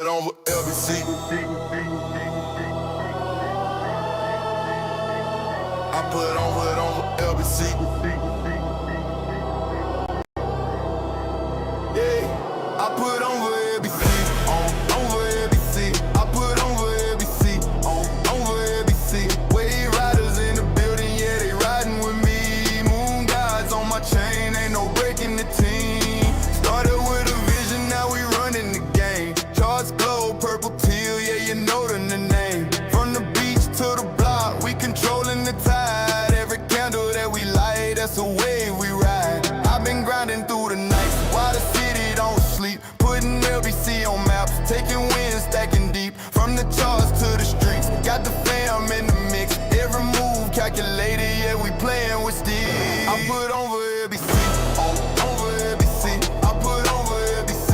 on LBC. I put on LBC. Yeah, I put on LBC. Over LBC. I put on LBC. Over LBC. Wave riders in the building, yeah, they riding with me. Moon gods on my chain, ain't no breaking the team. Started with a vision, now we running the game. Charts glow, purple teal, yeah, you know the name. From the beach to the block, we controlling the tide. Every candle that we light, that's a wave we ride. I've been grinding through the nights while the city don't sleep. Putting LBC on maps, taking wins, stacking deep. From the charts to the streets, got the fam in the mix. Every move calculated, yeah, we playing with steel. I put over LBC, over LBC. I put over LBC,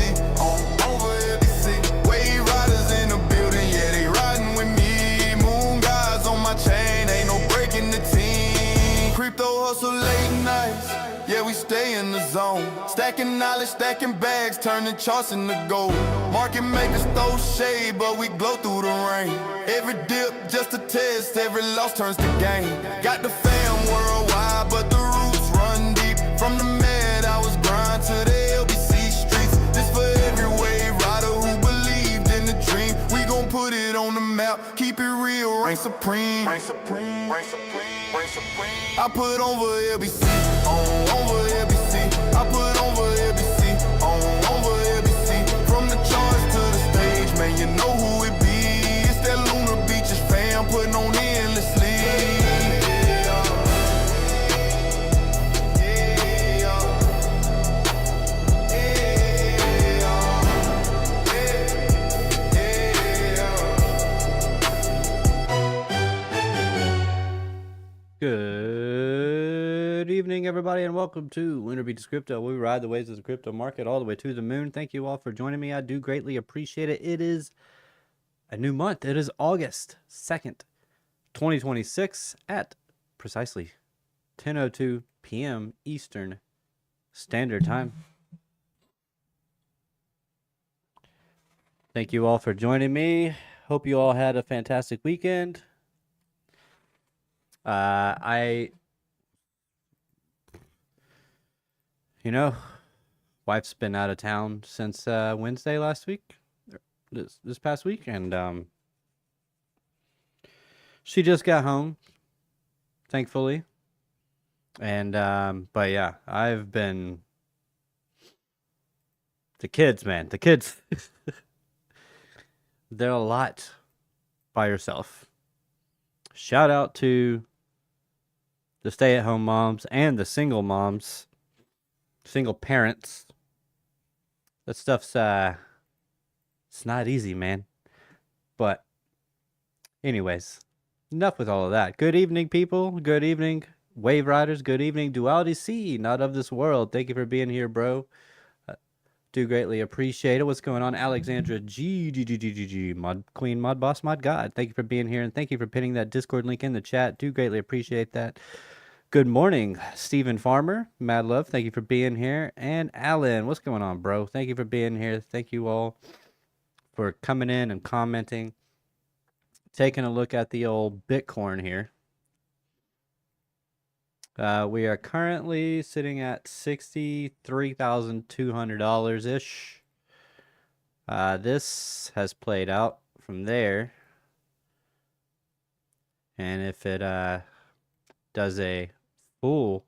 over LBC. Wave riders in the building, yeah, they riding with me. Moon gods on my chain, ain't no breaking the team. Crypto hustle late nights, yeah, we stay in the zone. Stacking knowledge, stacking bags, turning charts into gold. Market makers throw shade, but we glow through the rain. Every dip just a test, every loss turns to gain. Got the fam worldwide, but the roots run deep. From the med, I was grind to the LBC streets. This for every wave rider who believed in the dream. We gon' put it on the map, keep it real, reign supreme. Reign supreme, reign supreme, reign supreme. I put over LBC, over LBC. I put over LBC, over LBC. From the charts to the stage, man, you know who it be. It's that Lunar Beaches fam putting on endlessly. Good evening, everybody, and welcome to Lunar Beaches Crypto. We ride the waves of the crypto market all the way to the moon. Thank you all for joining me. I do greatly appreciate it. It is a new month. It is August 2nd, 2026 at precisely 10:02 p.m. Eastern Standard Time. Thank you all for joining me. Hope you all had a fantastic weekend. Wife's been out of town since Wednesday last week, this past week, and she just got home, thankfully. And but yeah, I've been the kids, they're a lot by yourself. Shout out to the stay-at-home moms and the single moms, single parents. That stuff's it's not easy, man. But anyways, enough with all of that. Good evening, people. Good evening, Wave Riders. Good evening, Duality C, not of this world. Thank you for being here, bro. Do greatly appreciate it. What's going on, Alexandra G, Mod Queen, Mod Boss, Mod God? Thank you for being here, and thank you for pinning that Discord link in the chat. Do greatly appreciate that. Good morning, Stephen Farmer. Mad love. Thank you for being here. And Alan, what's going on, bro? Thank you for being here. Thank you all for coming in and commenting. Taking a look at the old Bitcoin here. We are currently sitting at $63,200-ish. This has played out from there. And if it does a full,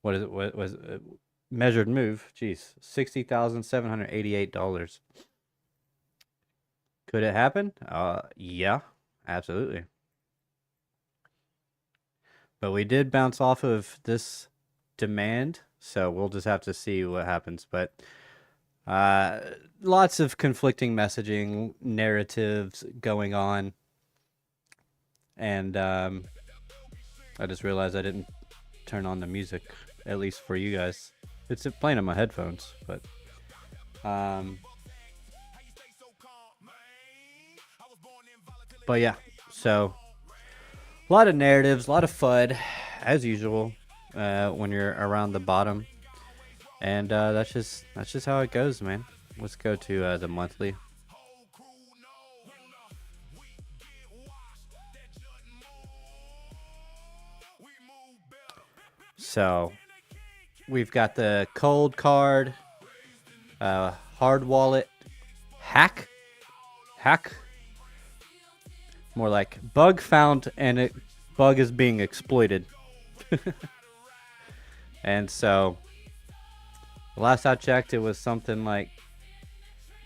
what is it? What was it? Measured move? Jeez, $60,788. Could it happen? Yeah, absolutely. But we did bounce off of this demand, so we'll just have to see what happens. But lots of conflicting messaging, narratives going on. And I just realized I didn't turn on the music, at least for you guys. It's playing on my headphones, but yeah, so a lot of narratives, a lot of FUD, as usual, when you're around the bottom. And that's just how it goes, man. Let's go to the monthly. So we've got the cold card, hard wallet, hack, more like bug found and bug is being exploited. And so last I checked, it was something like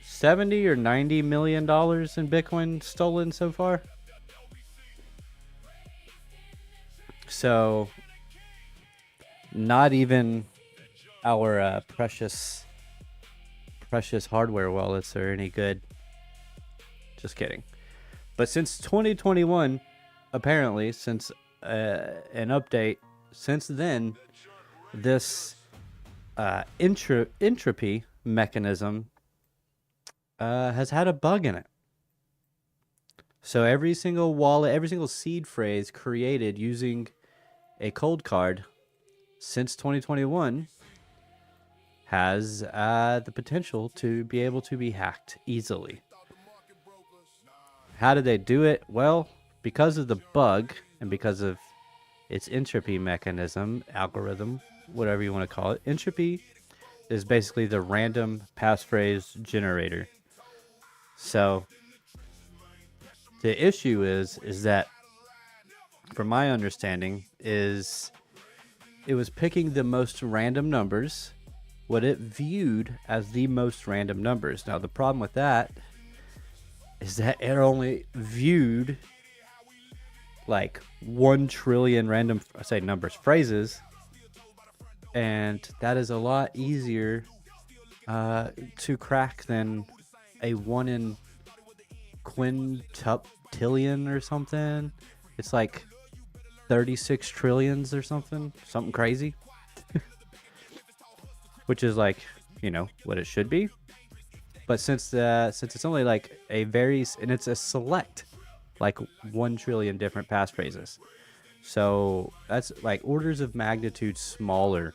70 or 90 million dollars in Bitcoin stolen so far. So not even our precious hardware wallets are any good. Just kidding. But since 2021, apparently, since an update, since then, this entropy mechanism has had a bug in it. So every single wallet, every single seed phrase created using a cold card since 2021 has the potential to be able to be hacked easily. How did they do it? Well, because of the bug and because of its entropy mechanism, algorithm, whatever you want to call it. Entropy is basically the random passphrase generator. So the issue is that, from my understanding, is it was picking the most random numbers, what it viewed as the most random numbers. Now, the problem with that is that it only viewed like 1 trillion random, phrases, and that is a lot easier to crack than a 1 in quintillion or something. It's like 36 trillions or something crazy. Which is like, what it should be. But since it's only like and it's a select, like 1 trillion different passphrases. So that's like orders of magnitude smaller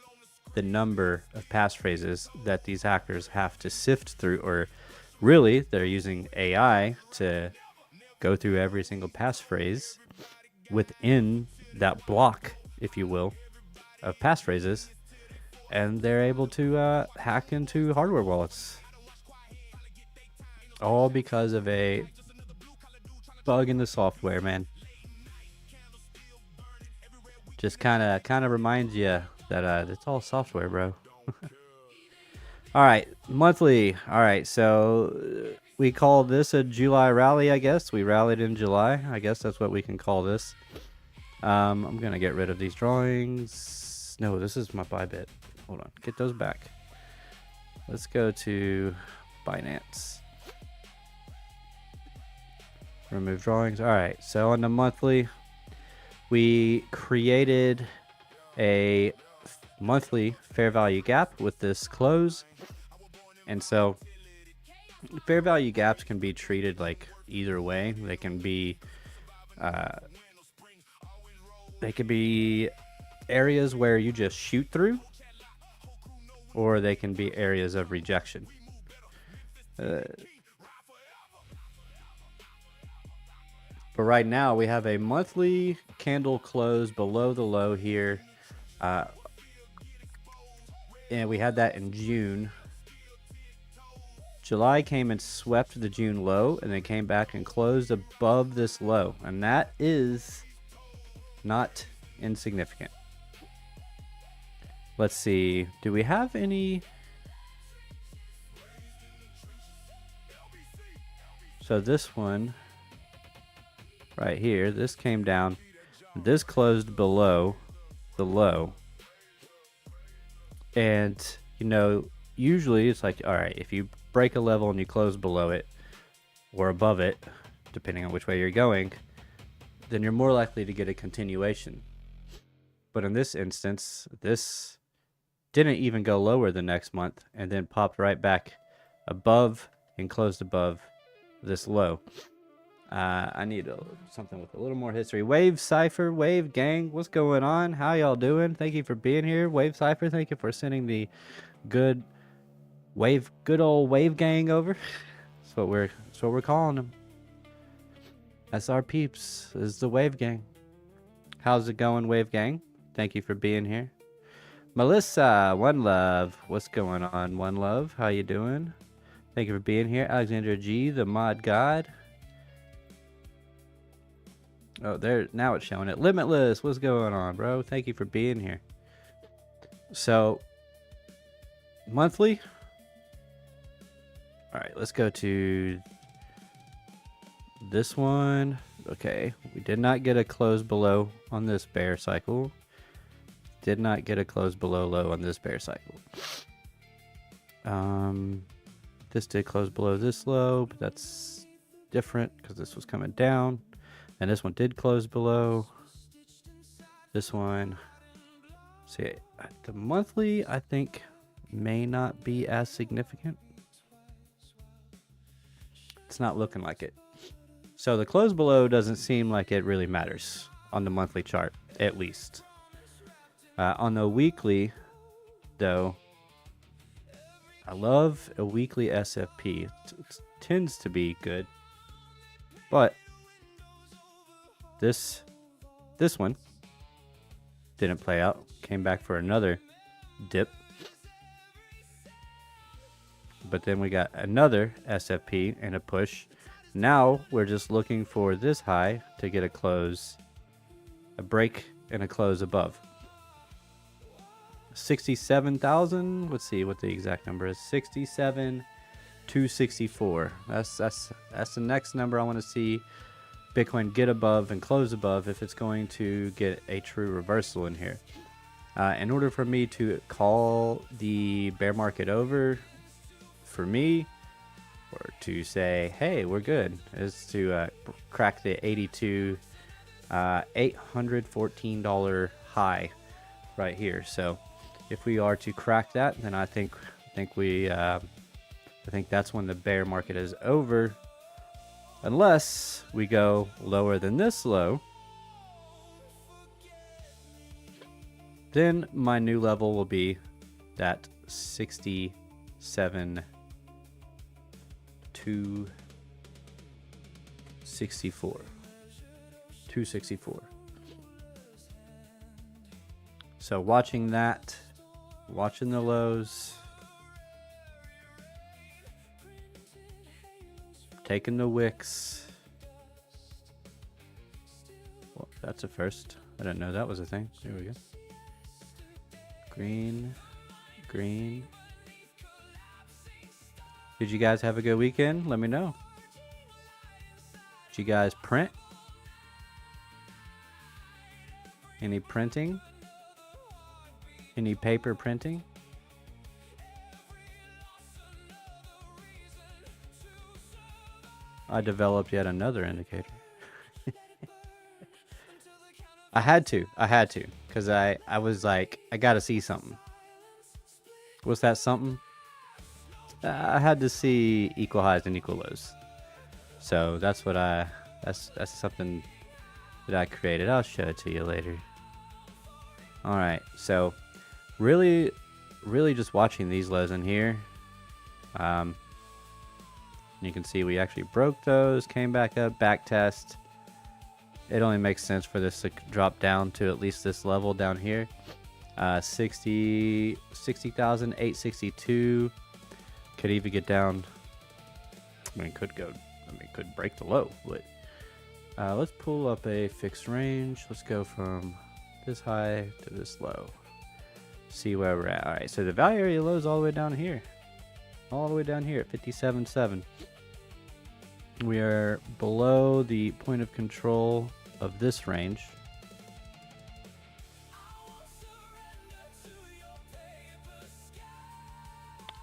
the number of passphrases that these hackers have to sift through, or really they're using AI to go through every single passphrase within that block, if you will, of passphrases, and they're able to hack into hardware wallets. All because of a bug in the software, man. Just kind of reminds you that it's all software, bro. All right, monthly. All right, so we call this a July rally, I guess. We rallied in July. I guess that's what we can call this. I'm going to get rid of these drawings. No, this is my Bybit. Hold on. Get those back. Let's go to Binance. Remove drawings. All right, so on the monthly, we created a monthly fair value gap with this close. And so fair value gaps can be treated like either way. They can be areas where you just shoot through, or they can be areas of rejection. But right now we have a monthly candle close below the low here. And we had that in June. July came and swept the June low and then came back and closed above this low. And that is not insignificant. Let's see. Do we have any? So this one right here, this came down. This closed below the low. And, usually it's like, all right, if you break a level and you close below it or above it, depending on which way you're going, then you're more likely to get a continuation. But in this instance, this didn't even go lower the next month and then popped right back above and closed above this low. I need something with a little more history. WaveCipher, Wave Gang, what's going on? How y'all doing? Thank you for being here. WaveCipher, thank you for sending the Good old wave gang over. That's what we're calling them. That's our peeps. This is the wave gang. How's it going, wave gang? Thank you for being here. Melissa, One Love, what's going on, One Love? How you doing? Thank you for being here. Alexander G, the mod god. Oh, there, now it's showing it. Limitless, what's going on, bro? Thank you for being here. So, monthly. All right, let's go to this one. Okay, we did not get a close below on this bear cycle. Did not get a close below low on this bear cycle. This did close below this low, but that's different because this was coming down. And this one did close below this one. See, the monthly, I think, may not be as significant. It's not looking like it. So the close below doesn't seem like it really matters on the monthly chart, at least. On the weekly, though, I love a weekly SFP. It tends to be good. But this one didn't play out. Came back for another dip. But then we got another SFP and a push. Now we're just looking for this high to get a close, a break and a close above. 67,000. Let's see what the exact number is. 67,264. That's the next number I want to see Bitcoin get above and close above if it's going to get a true reversal in here. In order for me to call the bear market over, for me, or to say, hey, we're good, is to crack the $814 high right here. So if we are to crack that, then I think that's when the bear market is over, unless we go lower than this low. Then my new level will be that 264. So watching that, watching the lows, taking the wicks. Well, that's a first. I didn't know that was a thing. Here we go. Green. Did you guys have a good weekend? Let me know. Did you guys print? Any printing? Any paper printing? I developed yet another indicator. I had to, because I was like, I gotta see something. What's that something? I had to see equal highs and equal lows. So that's what that's something that I created. I'll show it to you later. All right, so really just watching these lows in here. You can see we actually broke those, came back up, back test. It only makes sense for this to drop down to at least this level down here. 60,862. Could even get down. I mean, could break the low. But let's pull up a fixed range. Let's go from this high to this low. See where we're at. All right, so the value area low is all the way down here. All the way down here at 57.7. We are below the point of control of this range.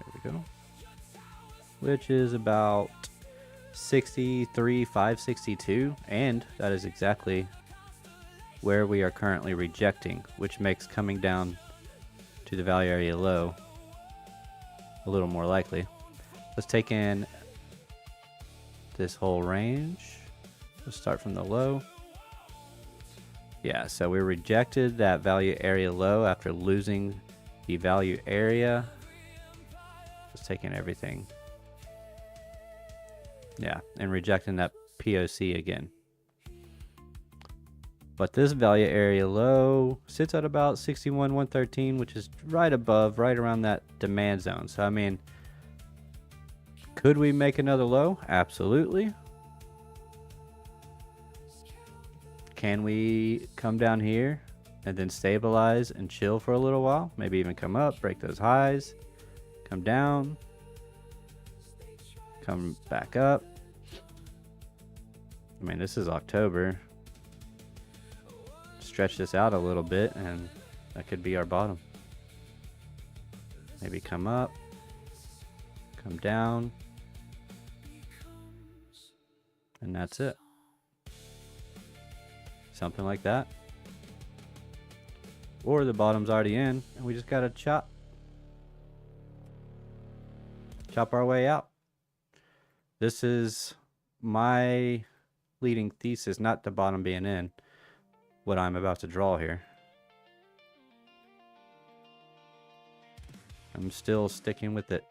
There we go. Which is about 63,562, and that is exactly where we are currently rejecting, which makes coming down to the value area low a little more likely. Let's take in this whole range. Let's start from the low. Yeah, so we rejected that value area low after losing the value area Just taking everything. Yeah, and rejecting that POC again. But this value area low sits at about 61,113, which is right above, right around that demand zone. So, I mean, could we make another low? Absolutely. Can we come down here and then stabilize and chill for a little while? Maybe even come up, break those highs, come down, come back up. I mean, this is October. Stretch this out a little bit and that could be our bottom. Maybe come up, come down, and that's it. Something like that. Or the bottom's already in and we just gotta chop our way out. This is my leading thesis, not the bottom being in, what I'm about to draw here. I'm still sticking with it.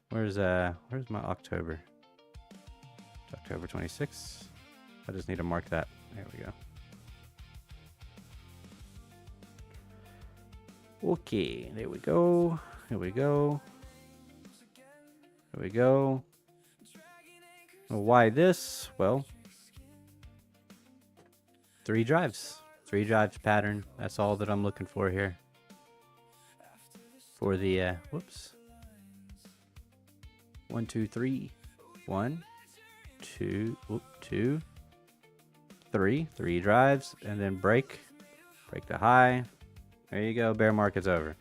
Where's my October? It's October 26th. I just need to mark that. There we go. Okay, there we go. Here we go. There we go. Why this? Well, 3 drives. 3 drives pattern. That's all that I'm looking for here. For the, whoops. 1, 2, 3. 1, 2, 2, 3. 3 drives, and then break the high. There you go. Bear market's over.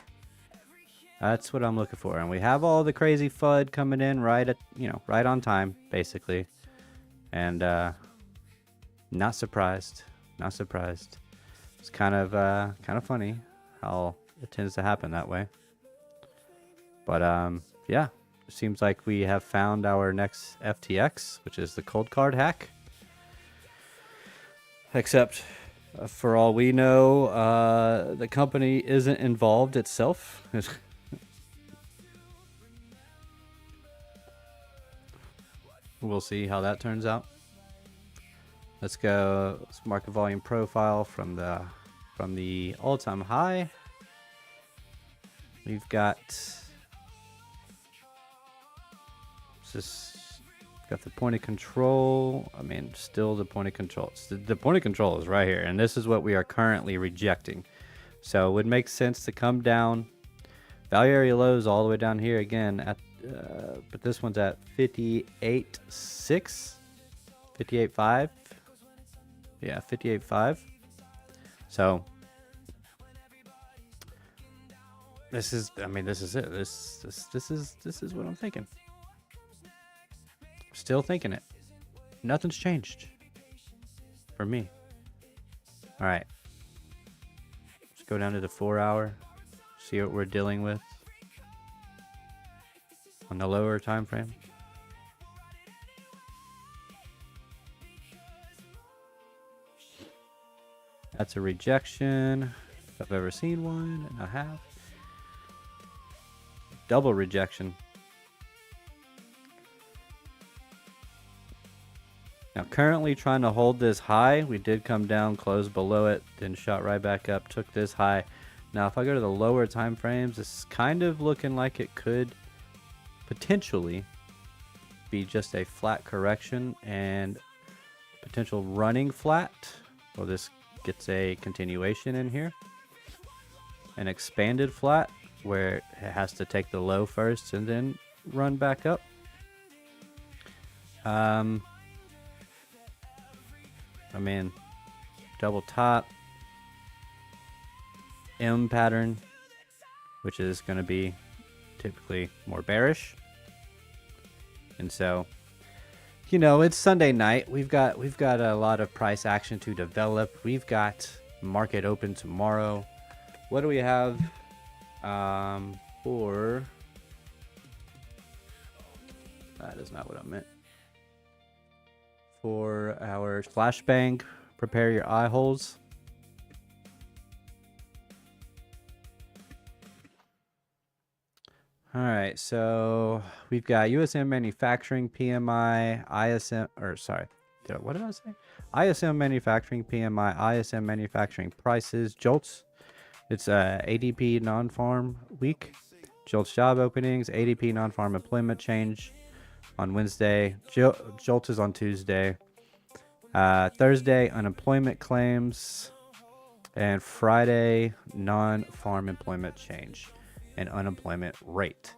That's what I'm looking for, and we have all the crazy FUD coming in right at, right on time, basically, and not surprised. It's kind of funny how it tends to happen that way. But yeah, it seems like we have found our next FTX, which is the cold card hack. Except, for all we know, the company isn't involved itself. We'll see how that turns out. Let's go. Let's mark a volume profile from the all-time high. We've got got the point of control. I mean, still the point of control. The point of control is right here, and this is what we are currently rejecting. So it would make sense to come down. Value area lows all the way down here again at. But this one's at 58.6, 58.5. Yeah, 58.5. So this is it. This is what I'm thinking. Still thinking it. Nothing's changed for me. All right. Let's go down to the 4-hour. See what we're dealing with. On the lower time frame. That's a rejection. If I've ever seen one, and I have. Double rejection. Now currently trying to hold this high. We did come down, close below it, then shot right back up, took this high. Now if I go to the lower time frames, it's kind of looking like it could potentially be just a flat correction and potential running flat. Well, this gets a continuation in here. An expanded flat where it has to take the low first and then run back up. I mean, double top, M pattern, which is going to be typically more bearish. And so, it's Sunday night. We've got a lot of price action to develop. We've got market open tomorrow. What do we have for? That is not what I meant. For our flashbang, prepare your eye holes. All right, so we've got USM manufacturing PMI, ISM, or sorry, what did I say? ISM manufacturing PMI, ISM manufacturing prices, JOLTS. It's ADP non-farm week. JOLTS job openings, ADP non-farm employment change on Wednesday. JOLTS is on Tuesday. Thursday, unemployment claims. And Friday, non-farm employment change and unemployment rate.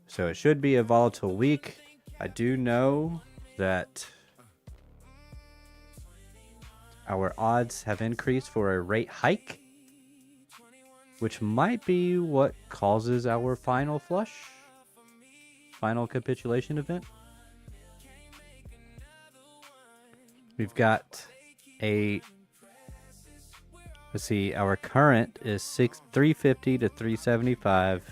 So it should be a volatile week. I do know that our odds have increased for a rate hike, which might be what causes our final flush, final capitulation event. We've got a, let's see, our current is 350 to 375.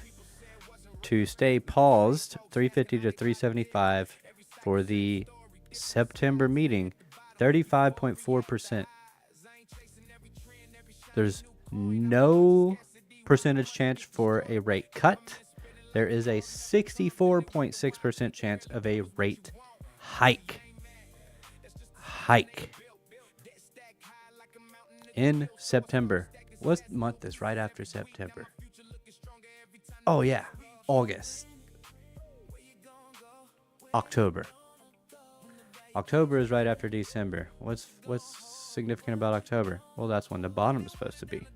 To stay paused, 350 to 375 for the September meeting, 35.4%. There's no percentage chance for a rate cut. There is a 64.6% chance of a rate hike. In September. What month is right after September? Oh yeah, August. October. October is right after December. What's significant about October? Well, that's when the bottom is supposed to be.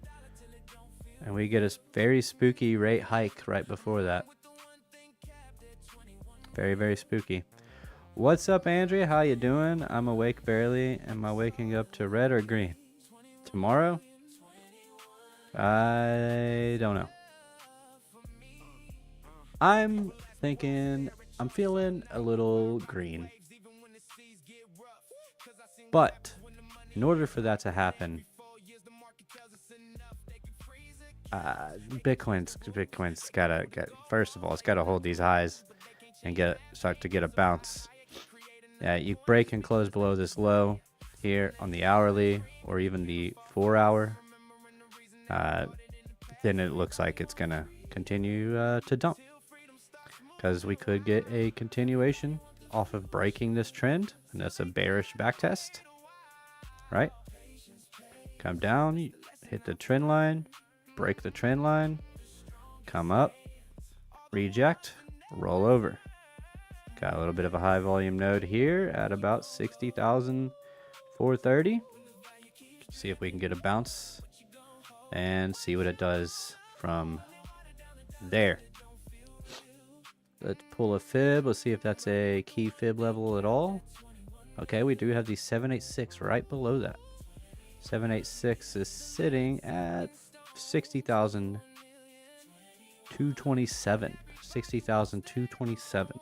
And we get a very spooky rate hike right before that. Very, very spooky. What's up, Andrea? How you doing? I'm awake barely. Am I waking up to red or green? Tomorrow? I don't know. I'm feeling a little green. But in order for that to happen, Bitcoin's gotta get, first of all, it's gotta hold these highs and start to get a bounce. Yeah, you break and close below this low here on the hourly or even the 4 hour, then it looks like it's gonna continue to dump, because we could get a continuation off of breaking this trend, and that's a bearish backtest, right? Come down, hit the trend line, break the trend line, come up, reject, roll over. Got a little bit of a high volume node here at about 60,430. See if we can get a bounce and see what it does from there. Let's pull a fib. Let's see if that's a key fib level at all. Okay, we do have the 786 right below that. 786 is sitting at 60,227. 60,227.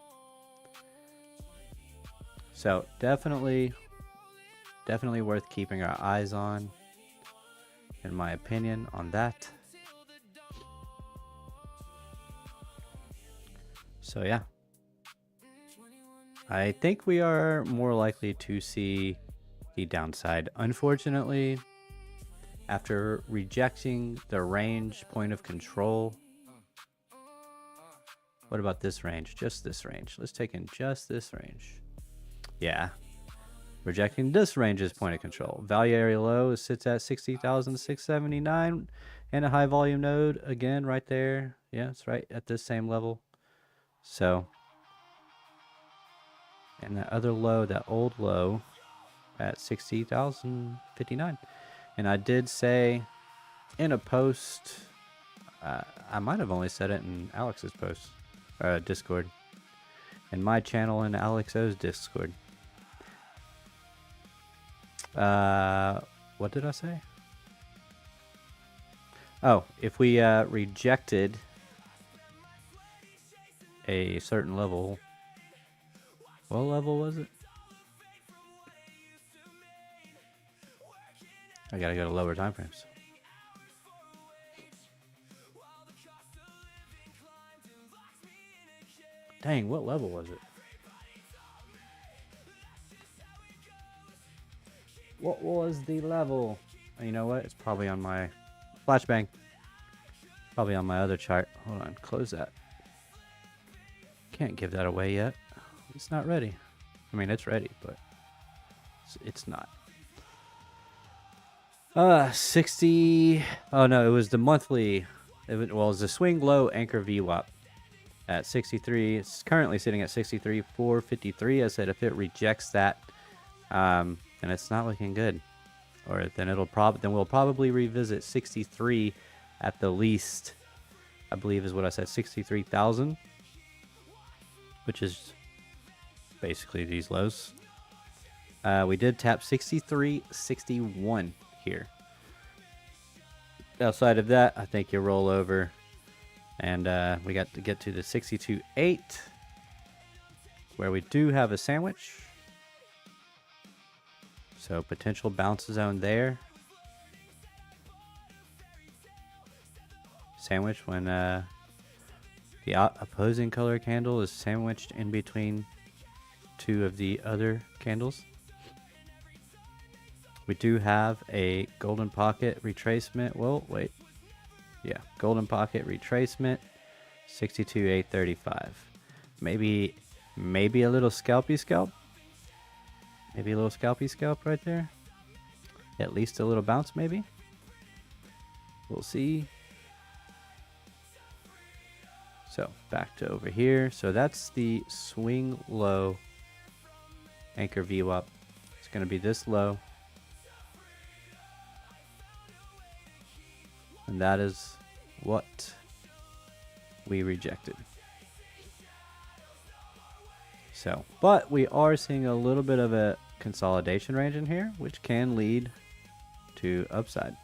So definitely worth keeping our eyes on, in my opinion, on that. So yeah, I think we are more likely to see the downside. Unfortunately, after rejecting the range point of control, what about this range? Just this range. Let's take in just this range. Yeah, rejecting this range's point of control. Value area low sits at 60,679, and a high volume node again right there. Yeah, it's right at this same level. So, and that other low, that old low at 60,059. And I did say in a post, I might have only said it in Alex's post, Discord, in my channel in AlexO's Discord. What did I say? Oh, if we rejected a certain level, what level was it? I gotta go to lower time frames. Dang, what level was it? What was the level? You know what? It's probably on my flashbang. Probably on my other chart. Hold on, close that. Can't give that away yet. It's not ready. I mean, it's ready, but it's not. 60. Oh no, it was the monthly. It was the swing low anchor VWAP at 63. It's currently sitting at 63,453. I said if it rejects that, then it's not looking good, or then we'll probably revisit 63 at the least. I believe is what I said, 63,000, which is basically these lows. We did tap 63.61 here. Outside of that, I think you roll over, and we got to get to the 62.8, where we do have a sandwich. So potential bounce zone there. Sandwich when the opposing color candle is sandwiched in between two of the other candles. We do have a golden pocket retracement. Well, wait. Yeah, golden pocket retracement, 62,835. Maybe a little scalpy scalp. Maybe a little scalpy scalp right there. At least a little bounce, maybe. We'll see. So back to over here. So that's the swing low anchor VWAP. It's going to be this low. And that is what we rejected. So, but we are seeing a little bit of a consolidation range in here, which can lead to upside.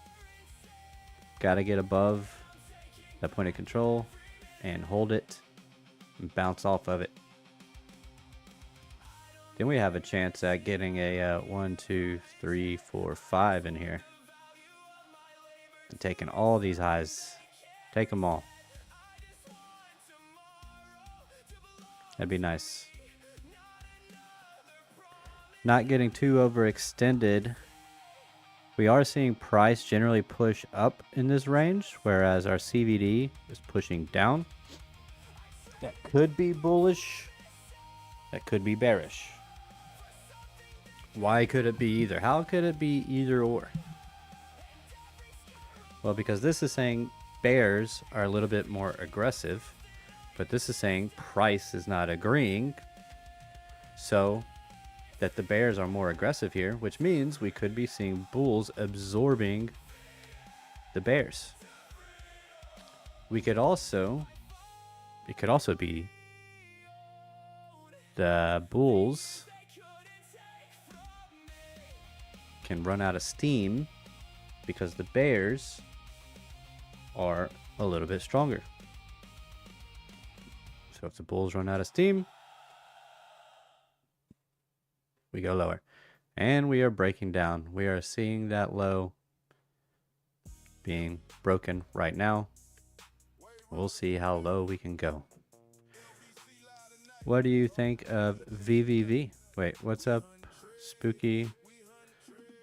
Got to get above that point of control and hold it and bounce off of it. Then we have a chance at getting a 1, 2, 3, 4, 5 in here. And taking all these highs. Take them all. That'd be nice. Not getting too overextended. We are seeing price generally push up in this range, whereas our CVD is pushing down. That could be bullish. That could be bearish. Why could it be either? How could it be either or? Well, because this is saying bears are a little bit more aggressive, but this is saying price is not agreeing. So that the bears are more aggressive here, which means we could be seeing bulls absorbing the bears. It could also be the bulls can run out of steam because the bears are a little bit stronger. So if the bulls run out of steam, we go lower. And we are breaking down. We are seeing that low being broken right now. We'll see how low we can go. What do you think of VVV? Wait, what's up, Spooky?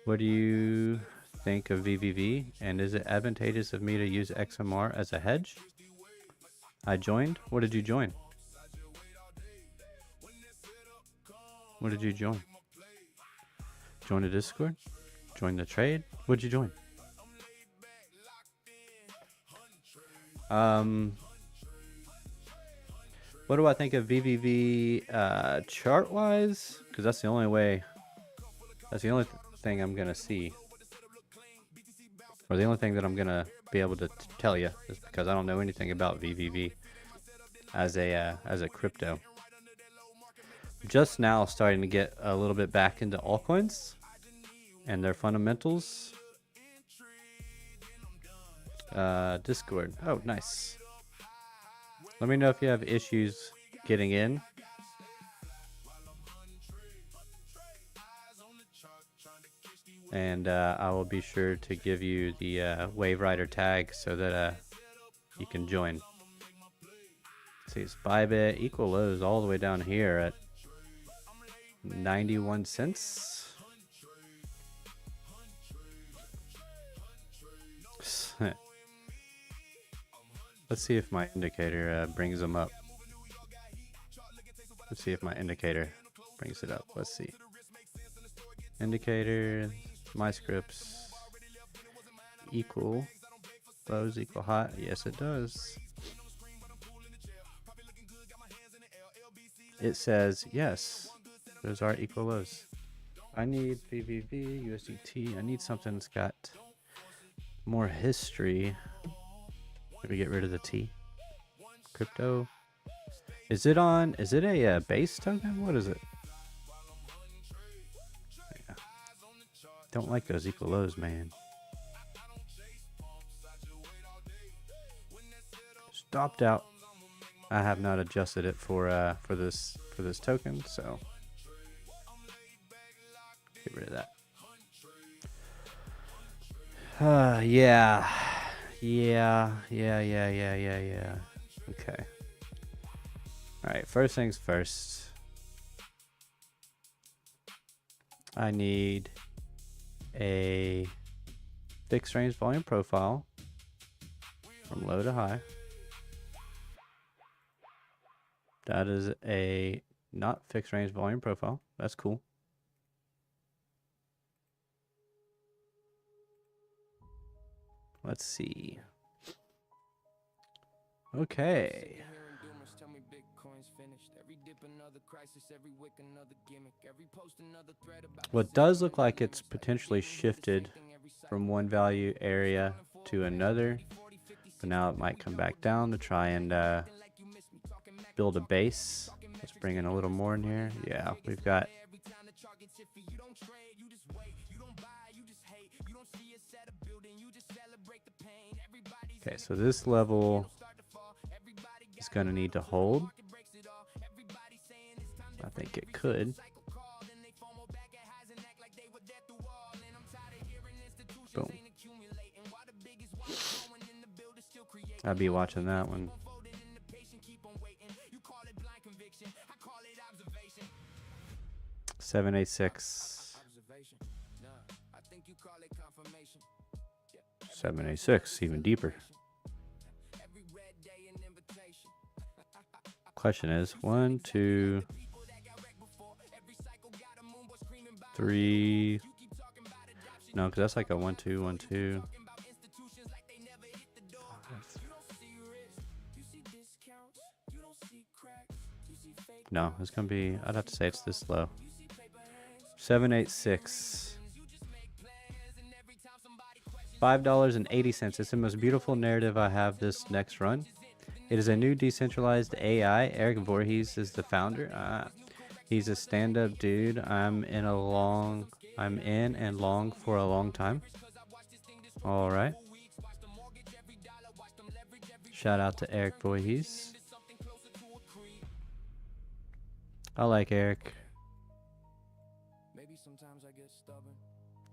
What do you think of VVV? And is it advantageous of me to use XMR as a hedge? I joined. What did you join? What did you join? Join the Discord? Join the trade? What'd you join? What do I think of VVV chart wise? Because that's the only way. That's the only thing I'm gonna see, or the only thing that I'm gonna be able to tell you, is because I don't know anything about VVV as a crypto. Just now starting to get a little bit back into altcoins and their fundamentals. Discord. Oh, nice. Let me know if you have issues getting in. And I will be sure to give you the Wave Rider tag so that you can join. See, it's Bybit equal lows all the way down here at 91 cents. Let's see if my indicator brings them up. Let's see if my indicator brings it up. Let's see. Indicator, my scripts equal lows equal high. Yes, it does. It says yes, those are equal lows. I need BBB, USDT. I need something that's got more history. Maybe get rid of the T. Crypto. Is it a base token? What is it? Yeah. Don't like those equal lows, man. Stopped out. I have not adjusted it for this token, so get rid of that. Yeah. Okay. All right, first things first. I need a fixed range volume profile from low to high. That is a not fixed range volume profile. That's cool. Let's see. Okay. What does look like it's potentially shifted from one value area to another, but now it might come back down to try and build a base. Let's bring in a little more in here. Yeah, we've got okay, so this level is going to need to hold. I think it could. Boom. I'll be watching that one. $786. $786, even deeper. Question is 1, 2, 3. No, because that's like a 1, 2, 1, 2. No, it's gonna be. I'd have to say it's this low. 786. $5.80. It's the most beautiful narrative I have this next run. It is a new decentralized AI. Eric Voorhees is the founder. He's a stand-up dude. I'm in and long for a long time. All right. Shout out to Eric Voorhees. I like Eric.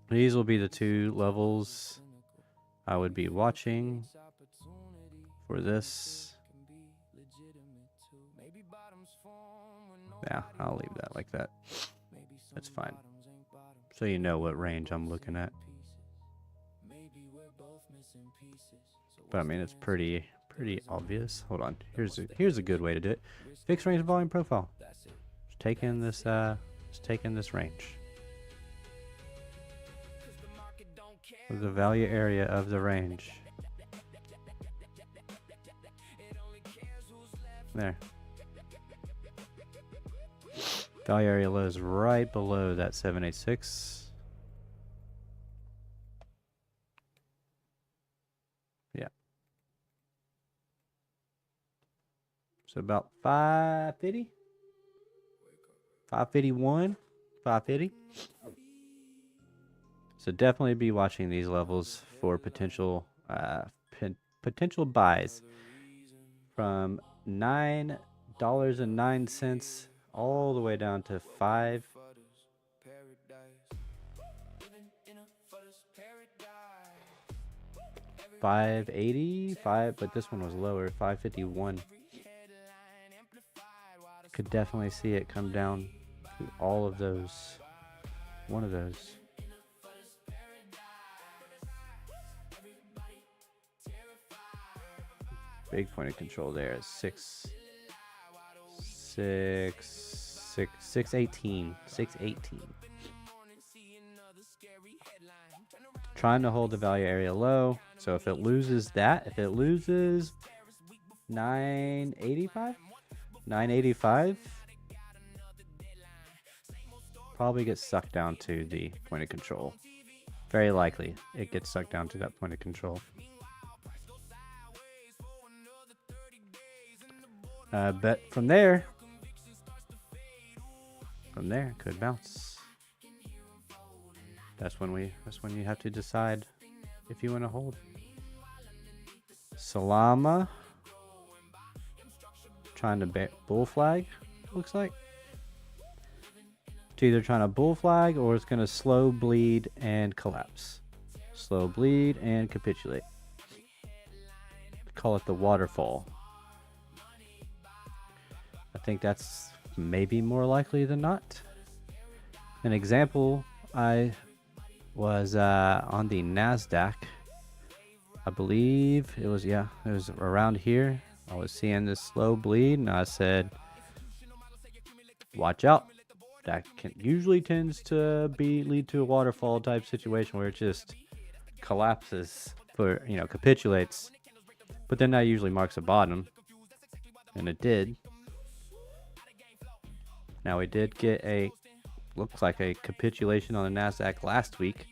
These will be the two levels I would be watching for this. Yeah, I'll leave that like that. That's fine. So you know what range I'm looking at. But I mean, it's pretty obvious. Hold on. Here's a good way to do it. Fixed range volume profile. Just take in this range. The value area of the range. There. Value area low is right below that 786. Yeah. So about 550, 551, 550. So definitely be watching these levels for potential buys from $9.09 all the way down to $5. 585, but this one was lower, 551. Could definitely see it come down to all of those, one of those. Big point of control there is 6. 618. 618. Trying to hold the value area low. So if it loses that, if it loses 985, 985, probably gets sucked down to the point of control. Very likely it gets sucked down to that point of control. But from there could bounce. That's when you have to decide if you want to hold. Salama trying to bull flag, looks like. It's either trying to bull flag or it's going to slow bleed and collapse. Slow bleed and capitulate. Call it the waterfall. I think that's maybe more likely than not. An example, I was on the NASDAQ. I believe it was around here. I was seeing this slow bleed and I said, watch out. That usually tends to lead to a waterfall type situation where it just collapses capitulates. But then that usually marks a bottom. And it did. Now we did get looks like a capitulation on the NASDAQ last week.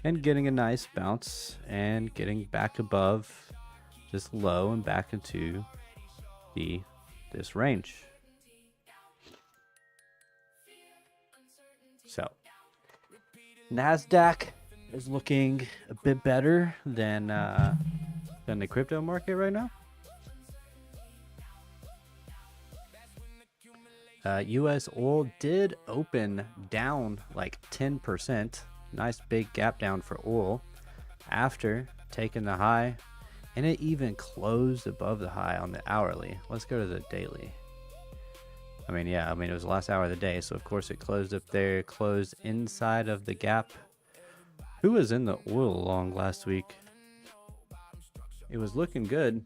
And getting a nice bounce and getting back above this low and back into this range. So NASDAQ is looking a bit better than the crypto market right now. US oil did open down like 10%. Nice big gap down for oil after taking the high, and it even closed above the high on the hourly. Let's go to the daily. It was the last hour of the day, so of course it closed up there, closed inside of the gap. Who was in the oil long last week? It was looking good.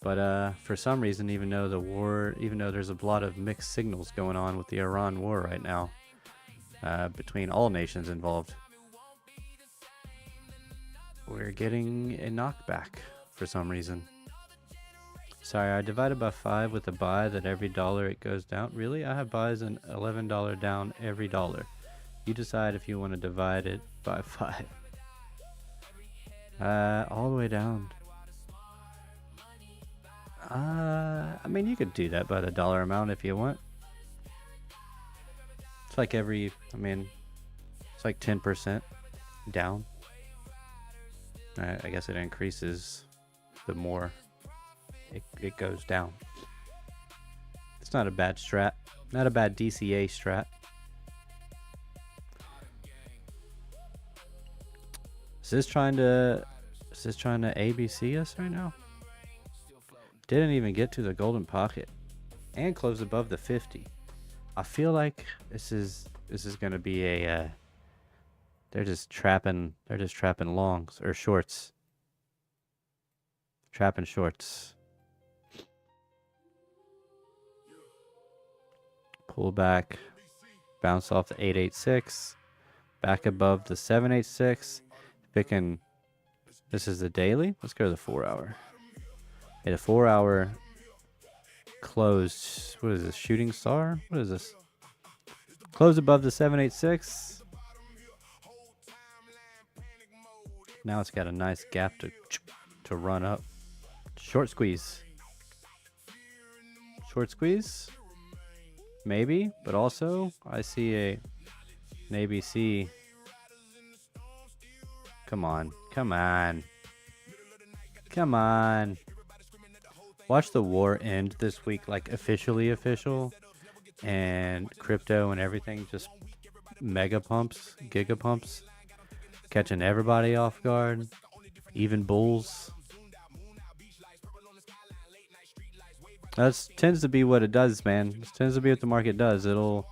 But for some reason, even though there's a lot of mixed signals going on with the Iran war right now, between all nations involved, we're getting a knockback for some reason. Sorry, I divided by 5 with a buy that every dollar it goes down. Really? I have buys in $11 down every dollar. You decide if you want to divide it by 5. All the way down. You could do that by the dollar amount if you want. It's like it's like 10% down. I guess it increases the more it goes down. It's not a bad strat. Not a bad DCA strat. Is this trying to ABC us right now? Didn't even get to the golden pocket and close above the 50. I feel like this is gonna be a they're just trapping longs or shorts. Trapping shorts. Pull back, bounce off the 886, back above the 786. Picking, this is the daily. Let's go to the 4 hour. The 4 hour closed. What is this? Shooting star? What is this? Closed above the 786. Now it's got a nice gap to run up. Short squeeze. Short squeeze. Maybe, but also I see an ABC. Come on. Watch the war end this week, like officially official, and crypto and everything just mega pumps, giga pumps, catching everybody off guard, even bulls. That tends to be what it does, man. It tends to be what the market does. It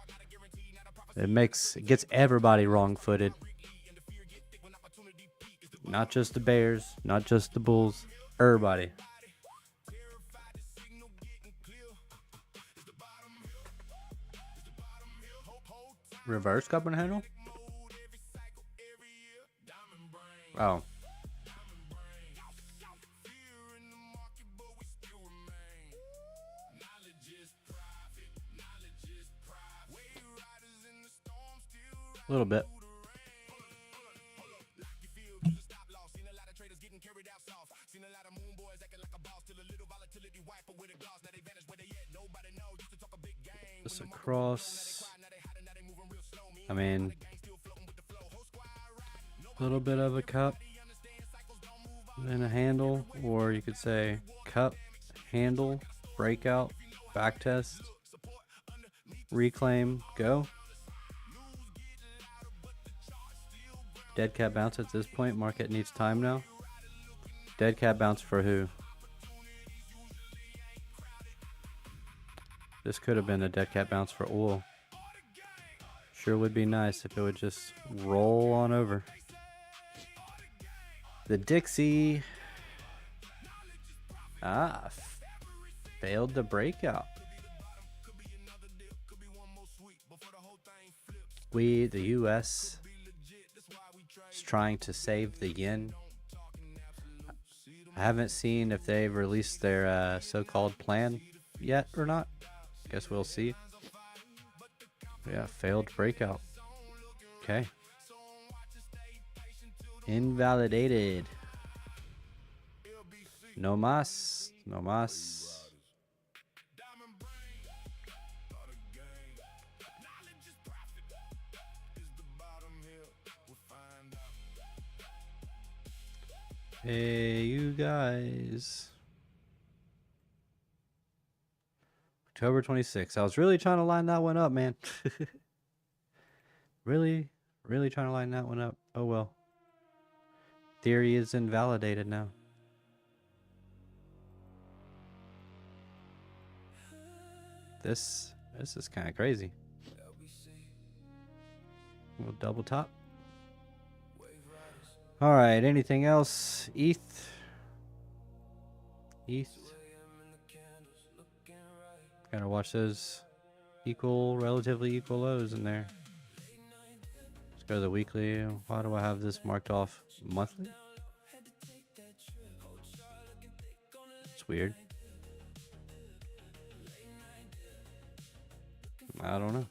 gets everybody wrong-footed. Not just the bears, not just the bulls, everybody. Reverse cup and handle? Oh. A little bit. Just across. I mean, a little bit of a cup and a handle, or you could say cup, handle, breakout, back test, reclaim, go. Dead cat bounce at this point. Market needs time now. Dead cat bounce for who? This could have been a dead cat bounce for oil. Sure would be nice if it would just roll on over. The Dixie. Failed the breakout. The US, is trying to save the yen. I haven't seen if they've released their so-called plan yet or not. Guess we'll see. Yeah, failed breakout. Okay. Invalidated. No mas. No mas. Hey, you guys. October 26th. I was really trying to line that one up, man. Really trying to line that one up. Oh well. Theory is invalidated now. This is kind of crazy. We'll double top. All right. Anything else? ETH. Gotta watch those relatively equal lows in there. Let's go to the weekly. Why do I have this marked off monthly? It's weird. I don't know.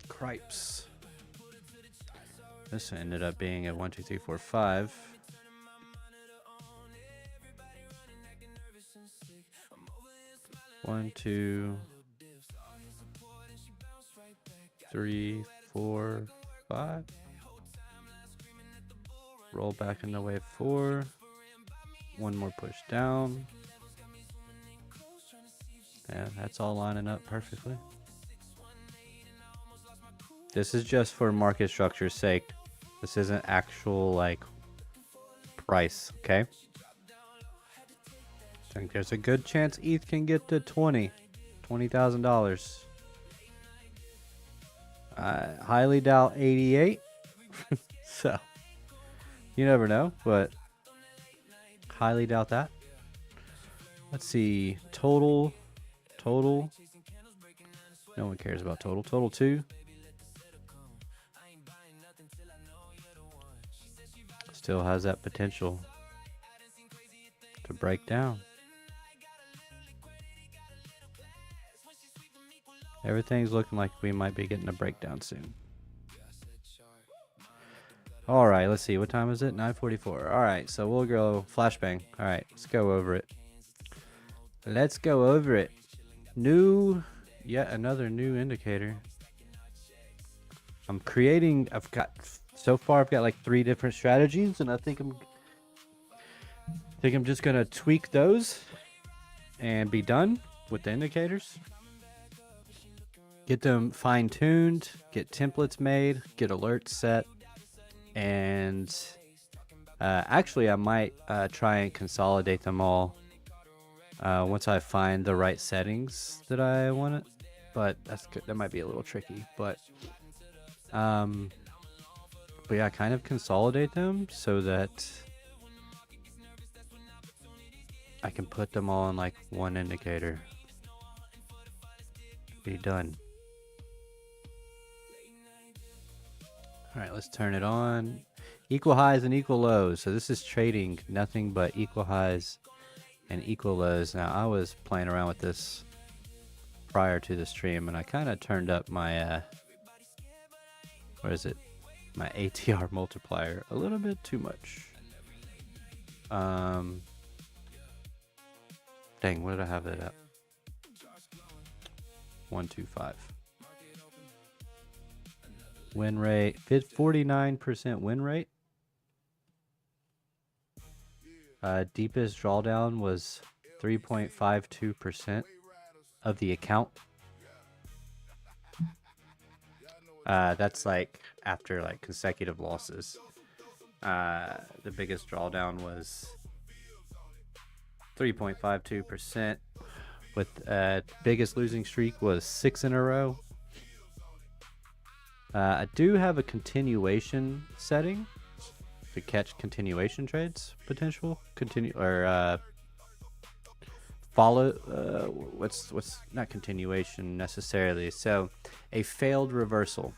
Cripes. This ended up being a 1, 2, 3, 4, 5. One, 2, 3, 4, 5. Roll back into wave 4. One more push down. Yeah, that's all lining up perfectly. This is just for market structure's sake. This isn't actual like price, okay? I think there's a good chance ETH can get to $20,000. I highly doubt 88. So you never know, but highly doubt that. Let's see. Total. No one cares about total. Total 2. Still has that potential to break down. Everything's looking like we might be getting a breakdown soon. All right, let's see. What time is it? 9:44. All right, so we'll go flashbang. All right, let's go over it. Let's go over it. Yet another new indicator. I've got like 3 different strategies, and I think I'm just gonna tweak those and be done with the indicators. Get them fine-tuned, get templates made, get alerts set, and actually I might try and consolidate them all once I find the right settings that I want it. But that might be a little tricky. But yeah, kind of consolidate them so that I can put them all in like one indicator. Be done. All right, let's turn it on. Equal highs and equal lows. So this is trading nothing but equal highs and equal lows. Now I was playing around with this prior to the stream, and I kind of turned up my what is it? My ATR multiplier a little bit too much. Dang, what did I have it at? 125. Win rate, 49% win rate. Deepest drawdown was 3.52% of the account. That's like after like consecutive losses. The biggest drawdown was 3.52%. With biggest losing streak was 6 in a row. I do have a continuation setting to catch continuation trades, potential follow. What's not continuation necessarily. So a failed reversal.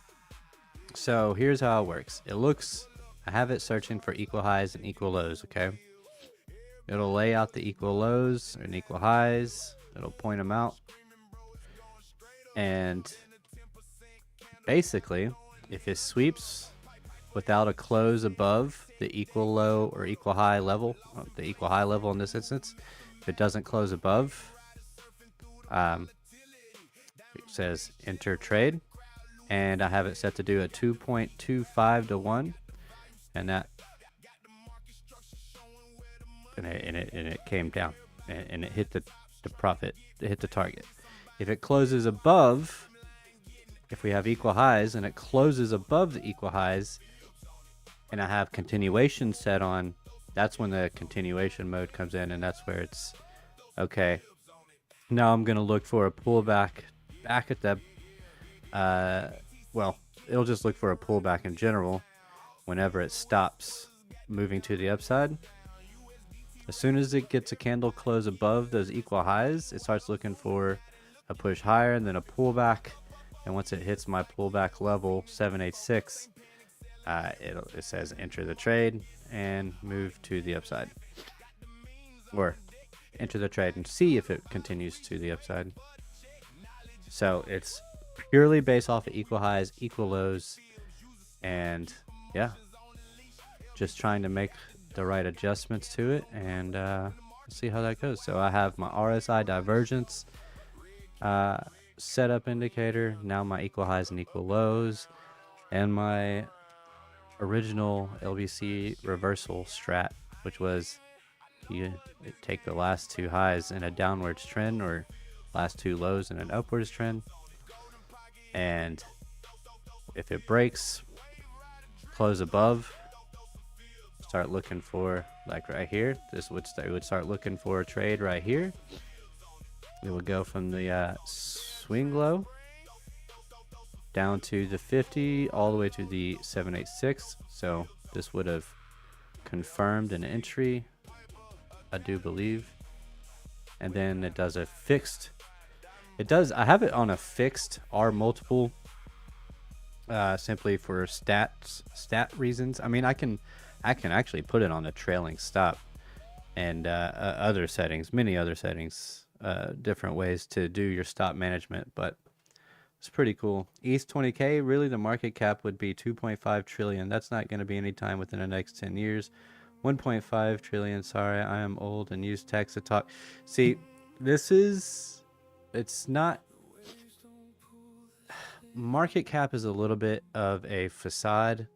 So here's how it works. It looks. I have it searching for equal highs and equal lows. Okay. It'll lay out the equal lows and equal highs. It'll point them out. And basically, if it sweeps without a close above the equal low or equal high level, the equal high level in this instance, if it doesn't close above, it says enter trade. And I have it set to do a 2.25 to 1. And that and it came down and it hit the profit, it hit the target. If it closes above, if we have equal highs and it closes above the equal highs and I have continuation set on, that's when the continuation mode comes in, and that's where it's okay. Now I'm going to look for a pullback back at the well, it'll just look for a pullback in general whenever it stops moving to the upside. As soon as it gets a candle close above those equal highs, it starts looking for a push higher and then a pullback. And once it hits my pullback level 786, it says enter the trade and move to the upside. Or enter the trade and see if it continues to the upside. So it's purely based off of equal highs, equal lows, and yeah, just trying to make the right adjustments to it, and see how that goes. So I have my RSI divergence setup indicator, now my equal highs and equal lows, and my original LBC reversal strat, which was you take the last two highs in a downwards trend or last two lows in an upwards trend, and if it breaks, close above, start looking for, like right here, this would start looking for a trade right here. It would go from the swing low down to the 50 all the way to the 786. So this would have confirmed an entry, I do believe. And then it does a fixed, I have it on a fixed R multiple simply for stat reasons. I mean, I can actually put it on a trailing stop and other settings, many other settings, different ways to do your stop management, but it's pretty cool. East 20K, really the market cap would be 2.5 trillion. That's not going to be any time within the next 10 years. 1.5 trillion. Sorry, I am old and use text to talk. See, it's not, market cap is a little bit of a facade,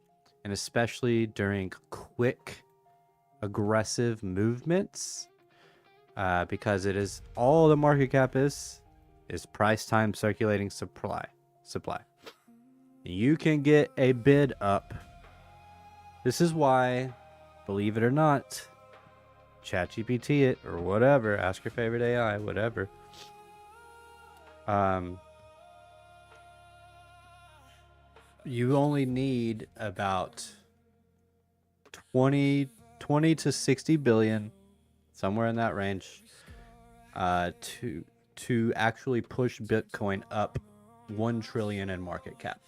and especially during quick, aggressive movements, because it is all the market cap is price time circulating supply. You can get a bid up. This is why, believe it or not, ChatGPT it or whatever, ask your favorite AI, whatever. You only need about 20 to 60 billion somewhere in that range, to actually push Bitcoin up 1 trillion in market cap.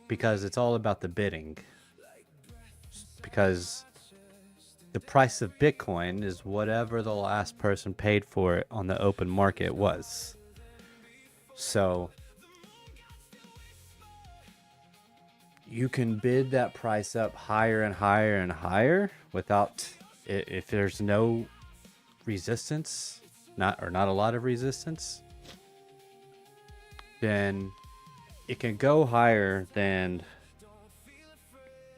Because it's all about the bidding. Because the price of Bitcoin is whatever the last person paid for it on the open market was. So you can bid that price up higher and higher and higher without, if there's no resistance, not a lot of resistance, then it can go higher than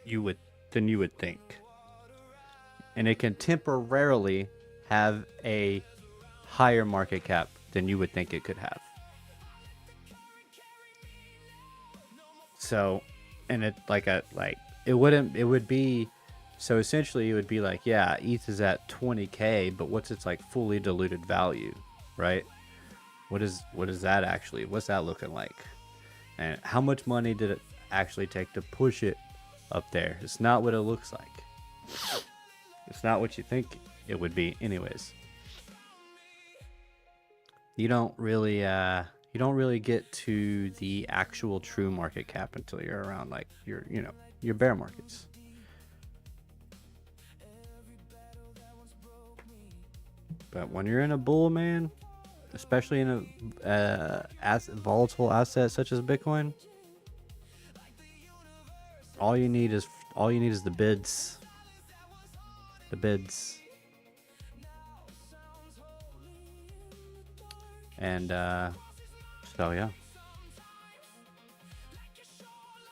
you would think. And it can temporarily have a higher market cap than you would think it could have. So, and it would be, so essentially it would be like, yeah, ETH is at 20K, but what's its like fully diluted value, right? What is that actually? What's that looking like? And how much money did it actually take to push it up there? It's not what it looks like. It's not what you think it would be anyways. You don't really get to the actual true market cap until you're around like your bear markets. But when you're in a bull, man, especially in a volatile asset such as Bitcoin, all you need is the bids. The bids. And so yeah,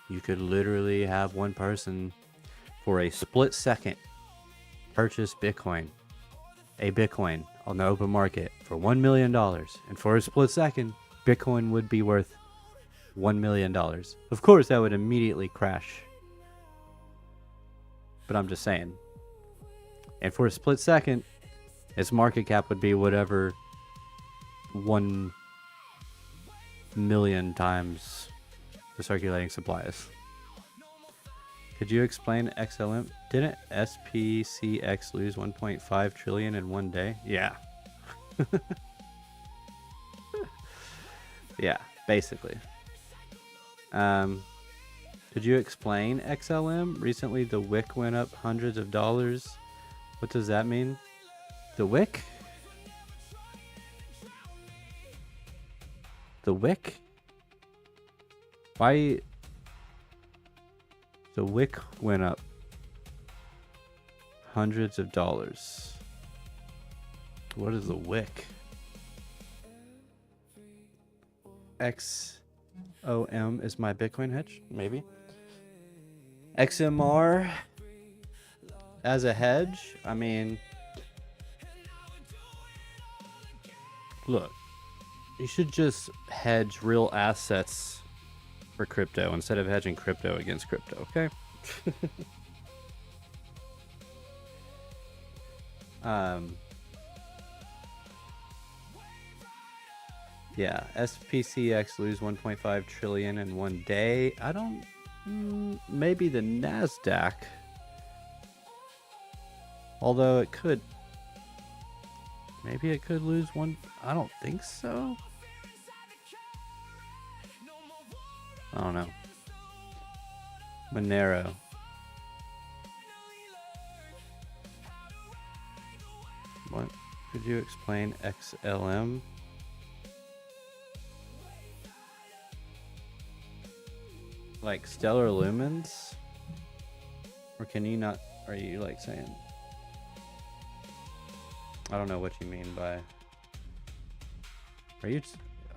you could literally have one person for a split second purchase a Bitcoin on the open market for $1 million, and for a split second Bitcoin would be worth $1 million. Of course that would immediately crash, but I'm just saying. And for a split second its market cap would be whatever 1 million times the circulating supply is. Could you explain XLM? Didn't SPCX lose 1.5 trillion in one day? Yeah. Yeah, basically. Could you explain XLM? Recently the wick went up hundreds of dollars. What does that mean? The wick? The wick? Why? The wick went up hundreds of dollars. What is the wick? XOM is my Bitcoin hedge? Maybe. XMR as a hedge? I mean, look, you should just hedge real assets for crypto instead of hedging crypto against crypto, okay? Yeah, SPCX lose 1.5 trillion in one day. I don't, maybe the NASDAQ, although it could, maybe it could lose one. I don't think so. I don't know. Monero. What? Could you explain XLM? Like stellar lumens? Or can you not? Are you like saying? I don't know what you mean by. Are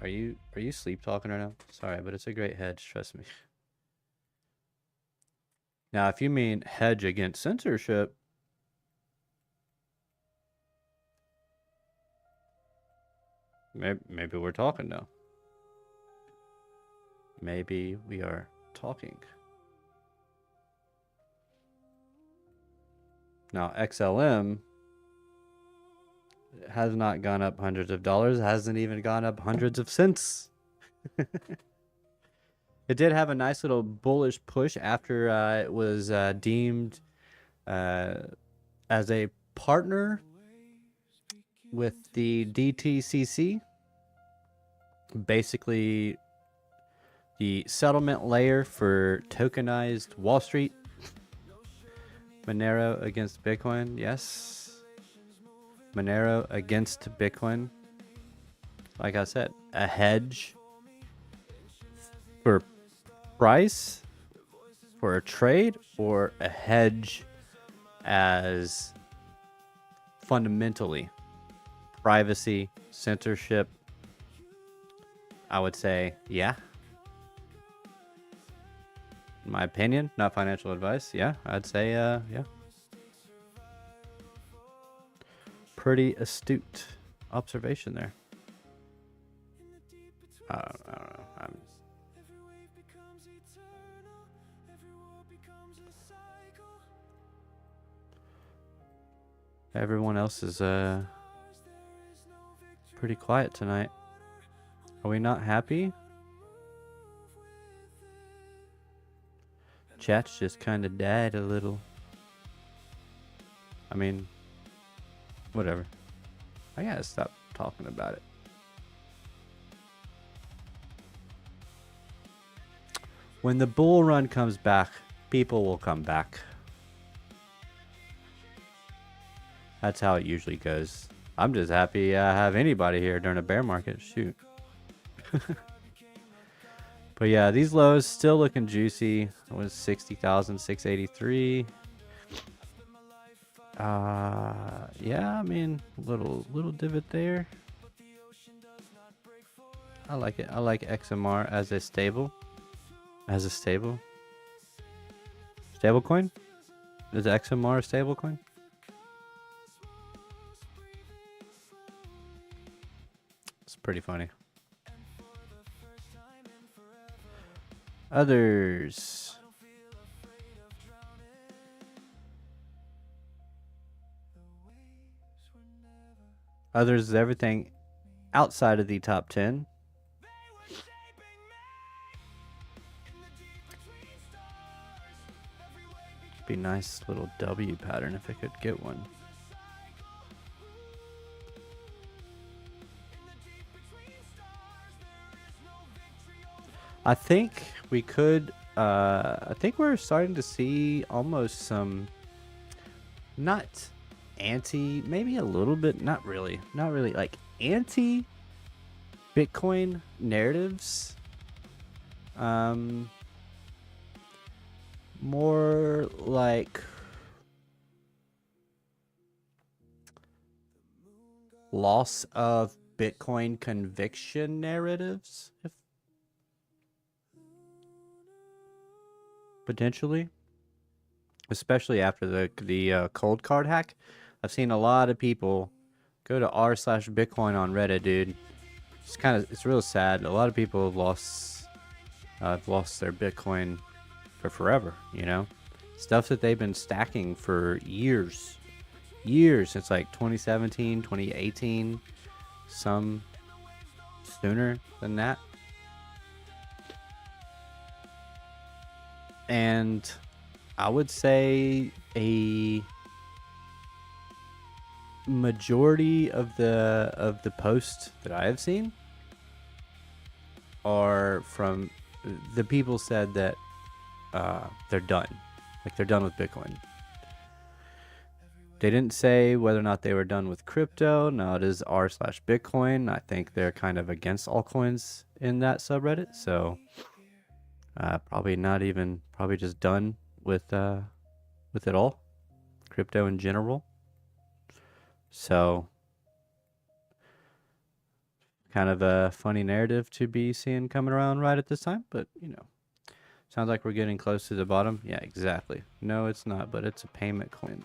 you sleep talking right now? Sorry, but it's a great hedge, trust me. Now, if you mean hedge against censorship, maybe we're talking now. Maybe we are talking. Now, XLM has not gone up hundreds of dollars, hasn't even gone up hundreds of cents. It did have a nice little bullish push after it was deemed as a partner with the DTCC, basically the settlement layer for tokenized Wall Street. Monero against Bitcoin, yes. Monero against Bitcoin. Like I said, a hedge for price, for a trade, or a hedge as fundamentally privacy, censorship. I would say, yeah. In my opinion, not financial advice. Yeah, I'd say, yeah. Pretty astute observation there. I don't know. Everyone else is pretty quiet tonight. Are we not happy? Chat's just kind of died a little. I mean, whatever. I gotta stop talking about it. When the bull run comes back, people will come back. That's how it usually goes. I'm just happy I have anybody here during a bear market. Shoot. But yeah, these lows still looking juicy. It was 60,683. Yeah, I mean, little divot there. I like it. I like XMR as a stable. Stable coin? Is XMR a stable coin? It's pretty funny. Others. Others is everything outside of the top 10. Be a nice little W pattern if I could get one. I think we could, I think we're starting to see almost some, not anti, maybe a little bit, not really, like anti-Bitcoin narratives. More like loss of Bitcoin conviction narratives, if potentially, especially after the cold card hack. I've seen a lot of people go to r/Bitcoin on Reddit, dude. It's real sad. A lot of people have lost their Bitcoin for forever, you know, stuff that they've been stacking for years since like 2017, 2018, some sooner than that. And I would say a majority of the posts that I have seen are from the people said that they're done. Like, they're done with Bitcoin. They didn't say whether or not they were done with crypto. No, it is r/Bitcoin. I think they're kind of against altcoins in that subreddit. So probably just done with it all. Crypto in general. So kind of a funny narrative to be seeing coming around right at this time, but you know, sounds like we're getting close to the bottom. Yeah, exactly. No, it's not, but it's a payment coin.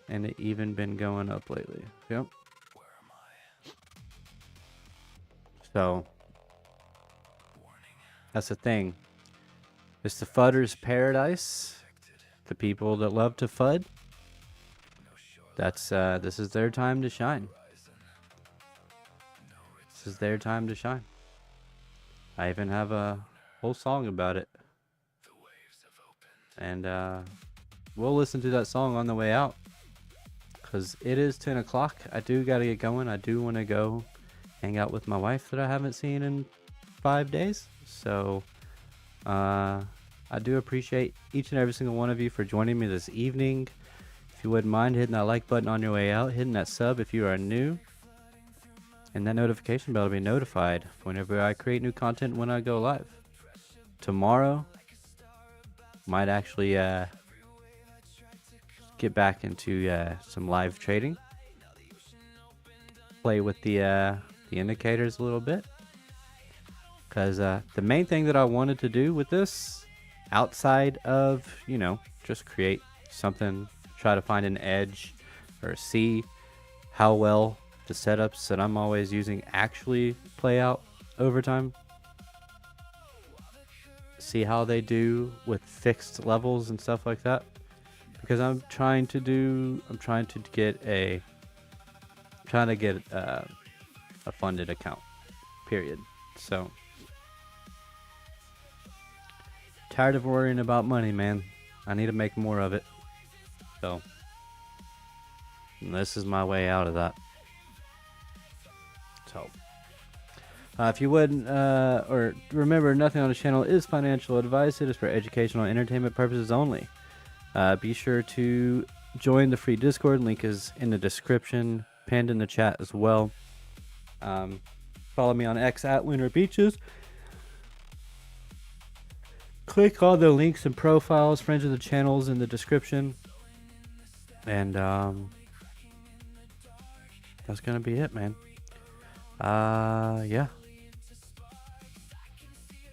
And it even been going up lately. Yep. Where am I? So that's the thing. It's the fudder's paradise. The people that love to fud. This is their time to shine. This is their time to shine. I even have a whole song about it. And we'll listen to that song on the way out. Because it is 10 o'clock. I do got to get going. I do want to go hang out with my wife that I haven't seen in 5 days. So I do appreciate each and every single one of you for joining me this evening. If you wouldn't mind hitting that like button on your way out, hitting that sub if you are new, and that notification bell to be notified whenever I create new content when I go live. Tomorrow might actually get back into some live trading, play with the indicators a little bit, because the main thing that I wanted to do with this, outside of, you know, just create something, try to find an edge or see how well the setups that I'm always using actually play out over time, see how they do with fixed levels and stuff like that. Because I'm trying to get a funded account, period. So tired of worrying about money, man. I need to make more of it. So this is my way out of that. So if you wouldn't, or remember, nothing on the channel is financial advice. It is for educational and entertainment purposes only. Be sure to join the free Discord. Link is in the description, pinned in the chat as well. Follow me on X at Lunar Beaches. Click all the links and profiles, friends of the channels in the description. And that's gonna be it, man. Yeah.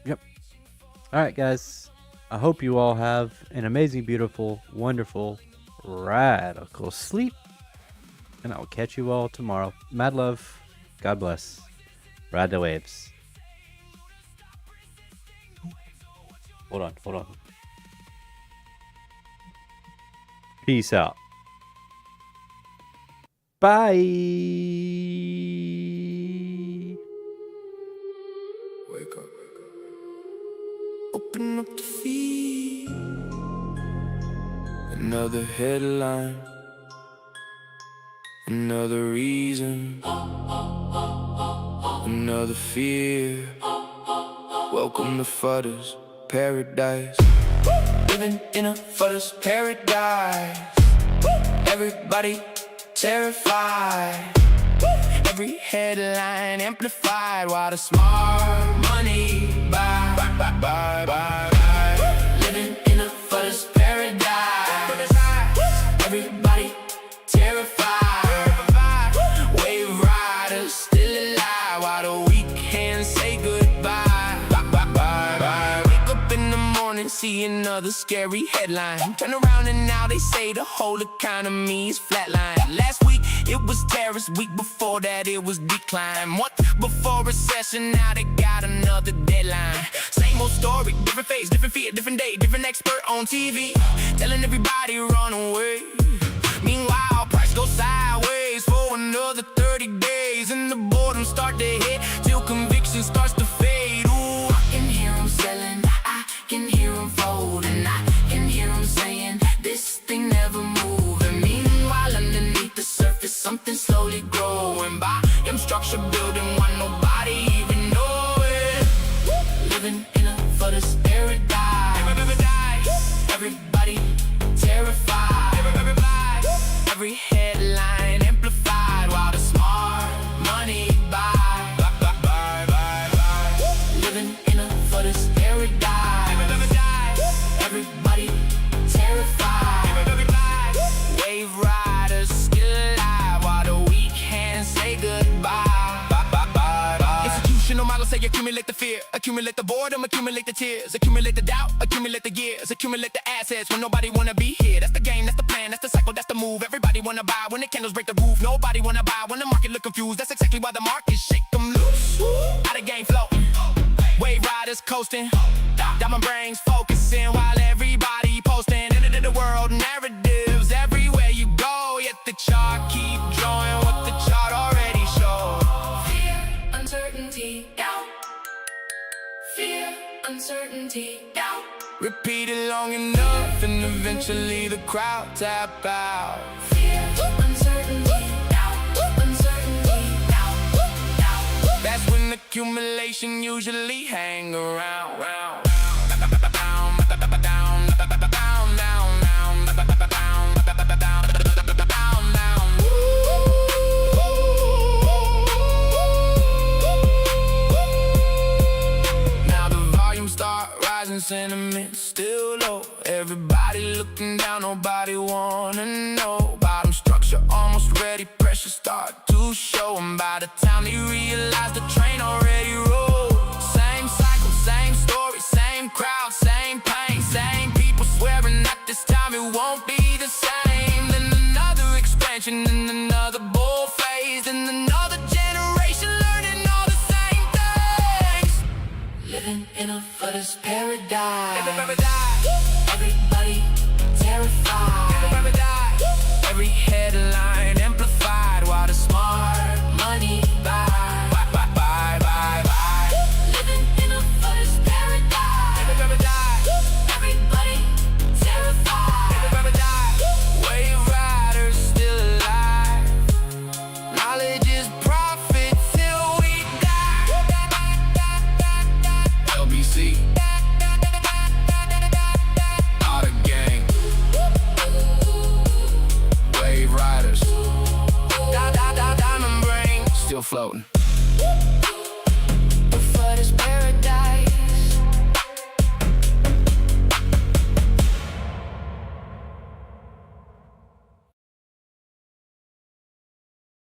Yep. Alright, guys. I hope you all have an amazing, beautiful, wonderful, radical sleep. And I will catch you all tomorrow. Mad love. God bless. Ride the waves. Hold on. Peace out. Bye. Wake up. Open up the feed. Another headline. Another reason. Another fear. Welcome to Futter's paradise. Living in a Futter's paradise. Everybody terrified. Every headline amplified while the smart money buy. Living in a Futter's paradise. Everybody terrified. Wave riders still alive while the weekend say goodbye. Wake up in the morning, see another scary headline. Turn around and now they say the whole economy is flatline. Last week it was terrorist, week before that it was decline. Month before recession, now they got another deadline. Same old story, different face, different fear, different day, different expert on TV, telling everybody run away. Meanwhile, price goes sideways for another 30 days, and the boredom start to hit till conviction starts to fade. Ooh, I can hear them selling, I can hear them folding, I can hear them saying this thing never moving. Meanwhile, underneath the surface, something slowly growing by. Structure building while nobody even know it. Living in a Futter's paradise. Everybody terrified. Every headline amplified while the smart money buy. Living in a Futter's paradise. Everybody terrified. Wave riders still alive while the weak hands say goodbye. Institutional models say accumulate the fear, accumulate the boredom, accumulate the tears, accumulate the doubt, accumulate the years, accumulate the assets when nobody wanna be here. That's the game, that's the plan, that's the cycle, that's the move. Everybody wanna buy when the candles break the roof. Nobody wanna buy when the market look confused. That's exactly why the market shake them loose. Out of game floating, wave riders coasting, diamond brains focusing while everybody posting. End of the world narratives everywhere you go, yet the chart keep drawing what the chart already showed. Fear, uncertainty, doubt. Fear, uncertainty, doubt. Repeat it long enough and eventually the crowd tap out. Fear, uncertainty, doubt, uncertainty, doubt. That's when accumulation usually hang around. Now the volume start rising, sentiment still low. Everybody looking down, nobody wanna know. Bottom structure almost ready, pressure start to show. And by the time they realize the train already rolled. Same cycle, same story, same crowd, same pain, same people swearing that this time it won't be the same. Then another expansion, then another bull phase, then another generation learning all the same things. Living in a flood's paradise. Everybody die, Everybody terrified. everybody die. Every headline amplified while the smart Money buy, buy. living in a flood's paradise. Everybody die, Everybody terrified. everybody die. Wave riders still alive. Knowledge is profit till we die. LBC, all the gang. Wave riders, diamond brain, still floating. The flood is paradise.